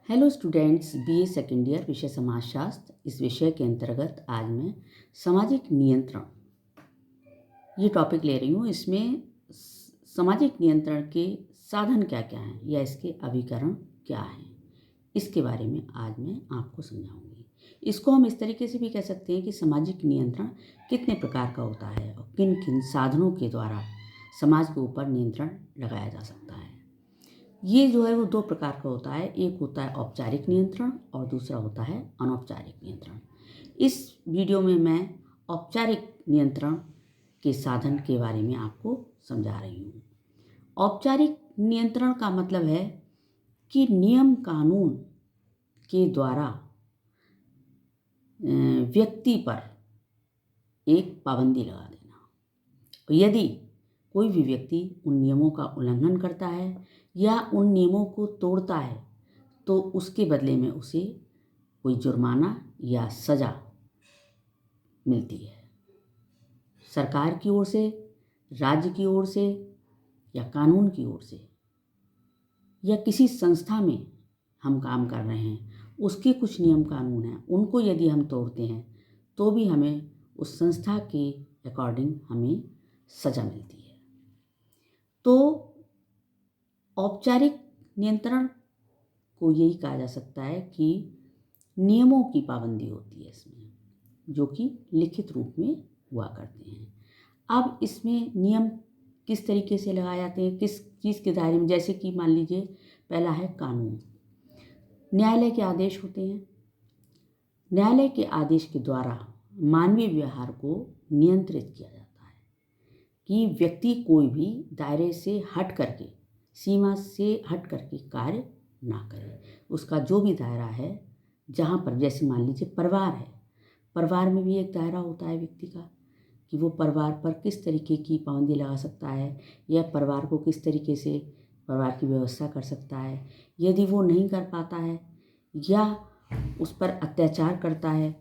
Hello students, BA second year विषय समाजशास्त्र। इस विषय के अंतर्गत आज मैं सामाजिक नियंत्रण ये टॉपिक ले रही हूँ। इसमें सामाजिक नियंत्रण के साधन क्या क्या हैं या इसके अभिकरण क्या हैं, इसके बारे में आज मैं आपको समझाऊंगी। इसको हम इस तरीके से भी कह सकते हैं कि सामाजिक नियंत्रण कितने प्रकार का होता है और किन किन साधनों के द्वारा समाज के ऊपर नियंत्रण लगाया जा सकता है। ये जो है वो दो प्रकार का होता है। एक होता है औपचारिक नियंत्रण और दूसरा होता है अनौपचारिक नियंत्रण। इस वीडियो में मैं औपचारिक नियंत्रण के साधन के बारे में आपको समझा रही हूँ। औपचारिक नियंत्रण का मतलब है कि नियम कानून के द्वारा व्यक्ति पर एक पाबंदी लगा देना। यदि कोई भी व्यक्ति उन नियमों का उल्लंघन करता है या उन नियमों को तोड़ता है तो उसके बदले में उसे कोई जुर्माना या सज़ा मिलती है। सरकार की ओर से, राज्य की ओर से या कानून की ओर से, या किसी संस्था में हम काम कर रहे हैं उसके कुछ नियम कानून हैं, उनको यदि हम तोड़ते हैं तो भी हमें उस संस्था के अकॉर्डिंग हमें सज़ा मिलती है। तो औपचारिक नियंत्रण को यही कहा जा सकता है कि नियमों की पाबंदी होती है इसमें, जो कि लिखित रूप में हुआ करते हैं। अब इसमें नियम किस तरीके से लगाए जाते हैं, किस चीज़ के दायरे में, जैसे कि मान लीजिए पहला है कानून। न्यायालय के आदेश होते हैं। न्यायालय के आदेश के द्वारा मानवीय व्यवहार को नियंत्रित किया जाता है कि व्यक्ति कोई भी दायरे से हट करके, सीमा से हट करके कार्य ना करे। उसका जो भी दायरा है, जहाँ पर, जैसे मान लीजिए परिवार है, परिवार में भी एक दायरा होता है व्यक्ति का कि वो परिवार पर किस तरीके की पाबंदी लगा सकता है या परिवार को किस तरीके से परिवार की व्यवस्था कर सकता है। यदि वो नहीं कर पाता है या उस पर अत्याचार करता है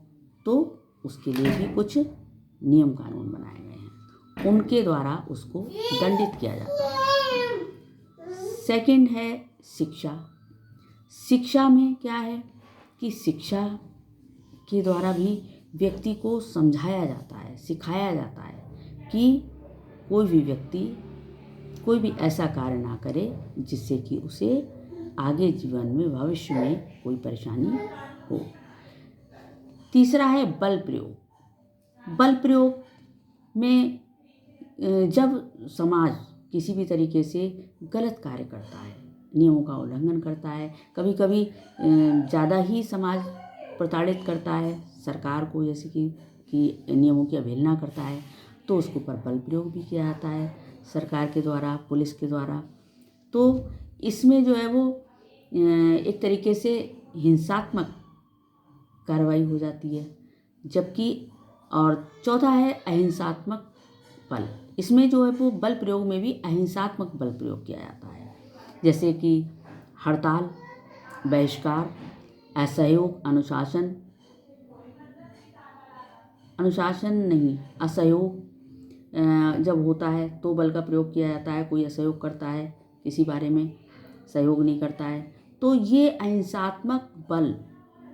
तो उसके लिए भी कुछ नियम कानून बनाए गए हैं, उनके द्वारा उसको दंडित किया जाता है। सेकंड है शिक्षा। शिक्षा में क्या है कि शिक्षा के द्वारा भी व्यक्ति को समझाया जाता है, सिखाया जाता है कि कोई भी व्यक्ति कोई भी ऐसा कार्य ना करे जिससे कि उसे आगे जीवन में, भविष्य में कोई परेशानी हो। तीसरा है बल प्रयोग। बल प्रयोग में जब समाज किसी भी तरीके से गलत कार्य करता है, नियमों का उल्लंघन करता है, कभी कभी ज़्यादा ही समाज प्रताड़ित करता है सरकार को, जैसे कि नियमों की अवहेलना करता है, तो उसके ऊपर बल प्रयोग भी किया जाता है सरकार के द्वारा, पुलिस के द्वारा। तो इसमें जो है वो एक तरीके से हिंसात्मक कार्रवाई हो जाती है। जबकि और चौथा है अहिंसात्मक बल। इसमें जो है वो बल प्रयोग में भी अहिंसात्मक बल प्रयोग किया जाता है, जैसे कि हड़ताल, बहिष्कार, असहयोग, असहयोग जब होता है तो बल का प्रयोग किया जाता है। कोई असहयोग करता है, किसी बारे में सहयोग नहीं करता है, तो ये अहिंसात्मक बल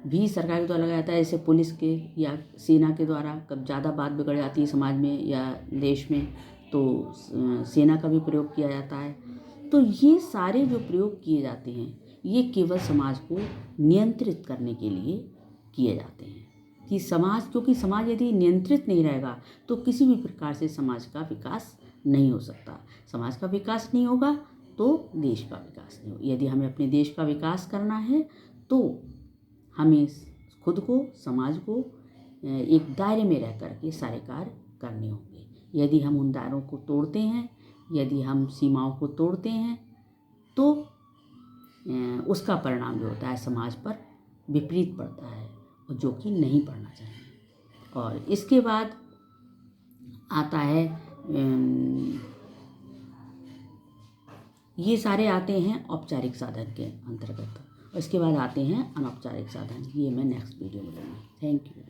भी सरकार के द्वारा लगाया जाता है। जैसे पुलिस के या सेना के द्वारा कब ज़्यादा बात बिगड़ जाती है समाज में या देश में, तो सेना का भी प्रयोग किया जाता है। तो ये सारे जो प्रयोग किए जाते हैं ये केवल समाज को नियंत्रित करने के लिए किए जाते हैं कि समाज, क्योंकि समाज यदि नियंत्रित नहीं रहेगा तो किसी भी प्रकार से समाज का विकास नहीं हो सकता। समाज का विकास नहीं होगा तो देश का विकास नहीं होगा। यदि हमें अपने देश का विकास करना है तो हमें खुद को, समाज को एक दायरे में रह कर के सारे कार्य करने होंगे। यदि हम उन दायरों को तोड़ते हैं, यदि हम सीमाओं को तोड़ते हैं तो उसका परिणाम जो होता है समाज पर विपरीत पड़ता है, और जो कि नहीं पड़ना चाहिए। और इसके बाद आता है ये सारे आते हैं औपचारिक साधन के अंतर्गत, और इसके बाद आते हैं अनौपचारिक साधन। ये मैं नेक्स्ट वीडियो में लूँगी। Thank you.